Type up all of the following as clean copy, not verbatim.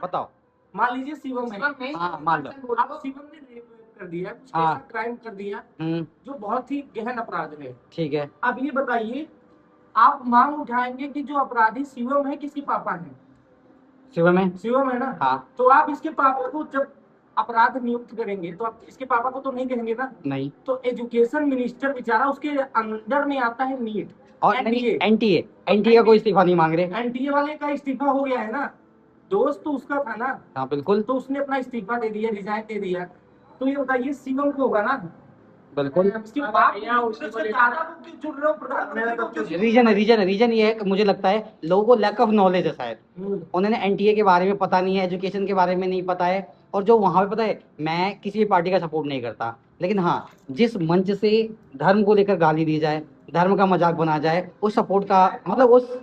बताओ। मान लीजिए शिवम है, हाँ मान लो। अब शिवम ने रेप कर दिया, कुछ हाँ। ऐसा क्राइम कर दिया हम्म। जो बहुत ही गहन अपराध है। ठीक है। अब ये बताइए, आप मांग उठाएंगे कि जो अपराधी शिवम है किसके पापा है? शिवम में। शिवम है ना। हाँ। तो आप इसके पापा को जब अपराध नियुक्त करेंगे तो आप इसके पापा को तो नहीं कहेंगे ना। नहीं। तो एजुकेशन मिनिस्टर बेचारा, उसके अंडर में आता है नीट और नहीं, एनटीए, एनटीए का कोई इस्तीफा नहीं मांग रहे। एनटीए वाले का इस्तीफा हो गया है ना, दोस्त तो उसका था ना। हाँ बिल्कुल। तो उसने अपना इस्तीफा दे दिया, रिजाइन दे दिया। तो ये बताइए शिवम को होगा ना। बिल्कुल। इसके बाप उसके दादा को क्यों चुन रहे हो, प्रधानमंत्री को क्यों चुन रहे हो? रीजन ये है कि मुझे लगता है लोगों को लैक ऑफ नॉलेज है शायद। उन्होंने एनटीए के बारे में पता नहीं है, एजुकेशन के बारे में नहीं पता है। और जो वहां पे पता है, मैं किसी भी पार्टी का सपोर्ट नहीं करता, लेकिन हाँ, जिस मंच से धर्म को लेकर गाली दी जाए, धर्म का मजाक बना जाए, उस सपोर्ट का मतलब उस।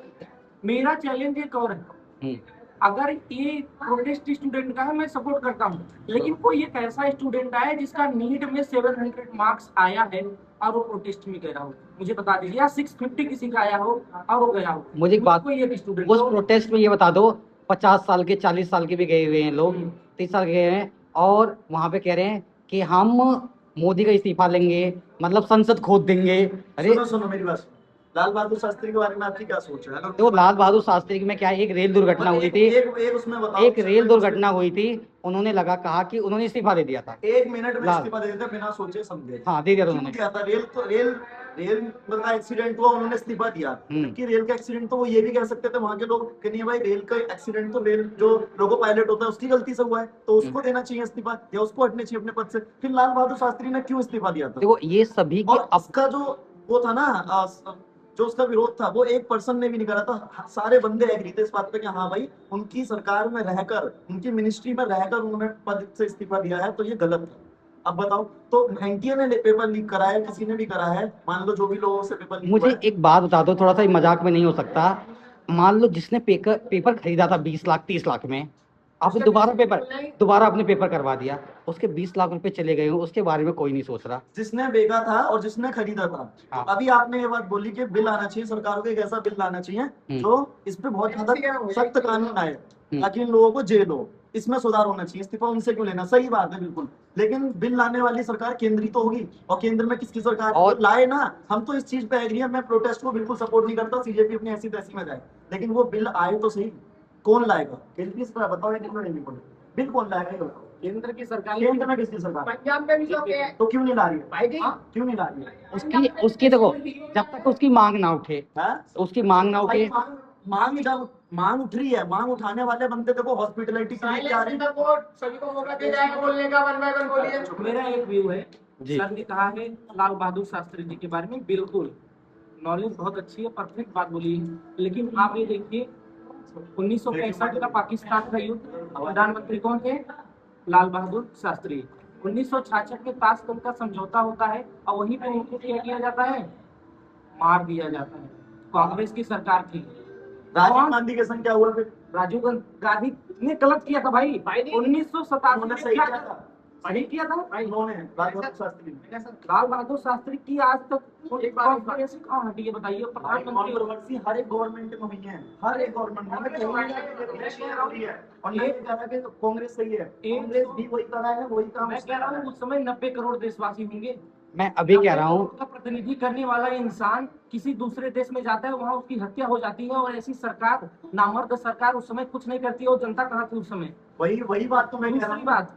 मेरा चैलेंज एक और है, अगर ये प्रोटेस्ट स्टूडेंट का है मैं सपोर्ट करता हूँ, लेकिन कोई एक ऐसा स्टूडेंट आया जिसका नीट में 700 मार्क्स आया है और वो प्रोटेस्ट में गया हो, मुझे बता दीजिए। या 650 किसी का आया हो और वो गया हो, मुझे एक बात, कोई एक स्टूडेंट उस प्रोटेस्ट में ये बता दो, 50 साल के 40 साल के भी गए हुए हैं लोग, 30 साल के गए हैं, और वहां पे कह रहे हैं कि हम मोदी का इस्तीफा लेंगे, मतलब संसद खोद देंगे। अरे सुनो मेरी बात, लाल बहादुर शास्त्री के बारे में आपकी क्या सोच है? तो लाल बहादुर शास्त्री में क्या, एक रेल दुर्घटना हुई थी, एक रेल दुर्घटना हुई थी, उन्होंने कहा कि उन्होंने इस्तीफा दे दिया था। 1 मिनट में इस्तीफा दे देते बिना सोचे समझे। हाँ दे दिया उन्होंने। क्या था, रेल का एक्सीडेंट हुआ, उन्होंने इस्तीफा दिया कि रेल का एक्सीडेंट, तो वो ये भी कह सकते थे वहां के लोग कि नहीं भाई, रेल का एक्सीडेंट तो रेल जो लोको पायलट होता है उसकी गलती से हुआ है, तो उसको देना चाहिए इस्तीफा, या उसको हटने चाहिए अपने पद से। फिर लाल बहादुर शास्त्री ने क्यों इस्तीफा दिया था? देखो ये सभी की उसका जो वो था ना, जो उसका विरोध था, वो एक पर्सन ने भी नहीं करा था, सारे बंदे एग्री थे इस बात पे कि हाँ भाई, उनकी सरकार में रहकर, उनकी मिनिस्ट्री में रहकर उन्होंने पद से इस्तीफा दिया है, तो ये गलत है। अब बताओ, तो एनटीए ने पेपर लीक करा है, किसी ने भी करा है, मान लो जो भी लोगों से पेपर लीक। मुझे एक बात बता दो, थोड़ा सा मजाक में नहीं हो सकता। मान लो जिसने पेपर खरीदा था 20 लाख 30 लाख में, आपने दोबारा अपने पेपर करवा दिया, उसके 20 लाख रुपए चले गए, उसके बारे में कोई नहीं सोच रहा। जिसने बेचा था और जिसने खरीदा था। हाँ। तो अभी आपने ये बात बोली कि बिल आना चाहिए, सरकार को एक ऐसा बिल लाना चाहिए जो इस पे बहुत ज्यादा सख्त कानून आए, ताकि इन लोगों को जेल हो, इसमें सुधार होना चाहिए। इस्तीफा उनसे क्यों लेना, सही बात है बिल्कुल, लेकिन बिल लाने वाली सरकार केंद्रीय तो होगी, और केंद्र में किसकी सरकार और लाए ना। हम तो इस चीज पे एग्री है, मैं प्रोटेस्ट को बिल्कुल सपोर्ट नहीं करता, सीजेपी अपनी ऐसी तैसी में जाए, लेकिन वो बिल आए तो सही। कौन लाएगा? केंद्रीय सरकार बताओ, बिल कौन लाएगा? केंद्र की सरकार, केंद्र में किसकी सरकार? पंजाब में भी तो क्यों नहीं ला रही है? क्यों नहीं ला रही है? उसकी देखो, जब तक उसकी मांग ना उठे, उसकी मांग ना उठे, मांग उठ रही है, मांग उठाने वाले बनते देखो हॉस्पिटलिटी सभी को मौका दिया जाएगा बोलने का, वन बाय वन बोलिए। मेरा एक व्यू है, सर ने कहा है लाल बहादुर शास्त्री जी के बारे में, बिल्कुल नॉलेज बहुत अच्छी है, परफेक्ट बात बोली है, लेकिन आप ये देखिए 1965 का पाकिस्तान का युद्ध, प्रधानमंत्री कौन थे? लाल बहादुर शास्त्री। 1966 के ताशकंद का समझौता होता है और वहीं पे उनको क्या किया जाता है? मार दिया जाता है। कांग्रेस की सरकार थी, राजीव गांधी के संग क्या हुआ फिर? राजीव गांधी ने गलत किया था भाई, 1987 में सही किया था उन्होंने, लाल बहादुर शास्त्री की आज तक कहाँ हटी है बताइए? प्रधानमंत्री हर एक गवर्नमेंट में हुई है, हर एक गवर्नमेंट में, और ये कह रहा है कांग्रेस सही है, कांग्रेस भी वही कर रहा है, वही काम। मैं कह रहा हूँ उस समय 90 करोड़ देशवासी होंगे। मैं अभी कह रहा हूँ, प्रतिनिधि करने वाला इंसान किसी दूसरे देश में जाता है, वहाँ उसकी हत्या हो जाती है, और ऐसी सरकार, नामर्द सरकार उस समय कुछ नहीं करती है, और जनता कहाँ थी उस समय? वही बात तो मैं कह रहा हूँ। बात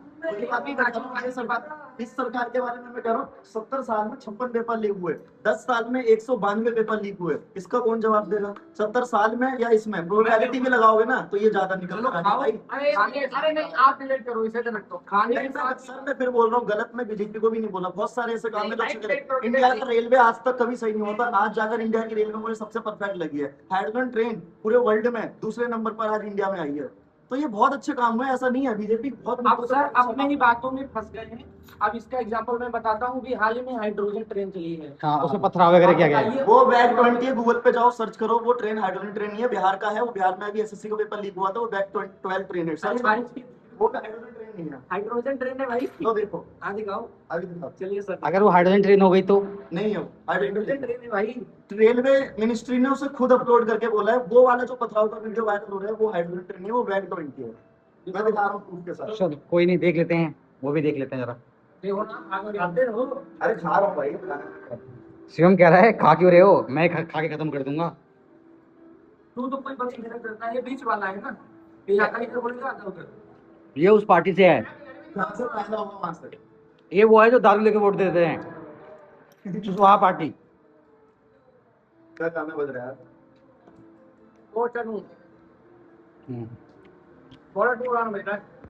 इस सरकार के बारे में मैं कह रहा हूँ, 70 साल में 56 पेपर लीक हुए, 10 साल में 192 पेपर लीक हुए, इसका कौन जवाब देगा? 70 साल में या इसमें प्रोबेबिलिटी भी लगाओगे ना तो ये ज्यादा निकल रहा है। अरे नहीं, आप डिलीट करो इसे, सर मैं फिर बोल रहा हूँ, गलत में बीजेपी को भी नहीं बोला, बहुत सारे ऐसे काम है। इंडिया का रेलवे आज तक कभी सही नहीं होता, आज जाकर इंडिया की रेलवे मुझे सबसे परफेक्ट लगी है। हाइड्रोजन ट्रेन पूरे वर्ल्ड में दूसरे नंबर पर आज इंडिया में आई है, तो ये बहुत अच्छे काम है, ऐसा नहीं है बीजेपी बहुत। अब सर अपने ही बातों में फंस गए हैं। अब इसका एग्जांपल मैं बताता हूँ कि हाल ही में हाइड्रोजन ट्रेन चली है। हाँ, उसमें पथराव वगैरह किया गया है। वो बैग 20 गूगल पे जाओ, सर्च करो, वो ट्रेन हाइड्रोजन ट्रेन नहीं है, बिहार का है, वो बिहार में अभी एसएससी का पेपर लीक हुआ था, वो बैग 12 ट्रेन है, वो हाइड्रोजन ट्रेन नहीं है, हाइड्रोजन ट्रेन है भाई। तो देखो हाँ दिखाओ, आगे दिखाओ। चलिए सर, अगर वो हाइड्रोजन ट्रेन हो गई तो नहीं हो, हाइड्रोजन ट्रेन है भाई। रेलवे मिनिस्ट्री ने उसे खुद अपलोड करके बोला है, वो वाला जो पथराव का वीडियो वायरल हो रहा है वो हाइड्रोजन ट्रेन नहीं है, वो बैग 20 है। मैं दिखा रहा हूँ प्रूफ के साथ। चलो कोई नहीं, देख लेते हैं, वो भी देख लेते हैं जरा। देखो ना, आगे आते रहो। अरे खा रहा हूँ भाई। शिवम कह रहा है खा क्यों रहे हो, मैं खा के खत्म कर दूंगा। तू तो कोई बच्ची नहीं करता है, ये बीच वाला है ना, ये आता इधर बोलेगा, आता उधर। ये उस पार्टी से है, कहाँ से फायदा होगा वहां से? ये वो है जो दारू लेके वोट देते हैं, कुशवाहा पार्टी। क्या गाना बज रहा है? वो चलूं, थोड़ा टूर आना बेटा।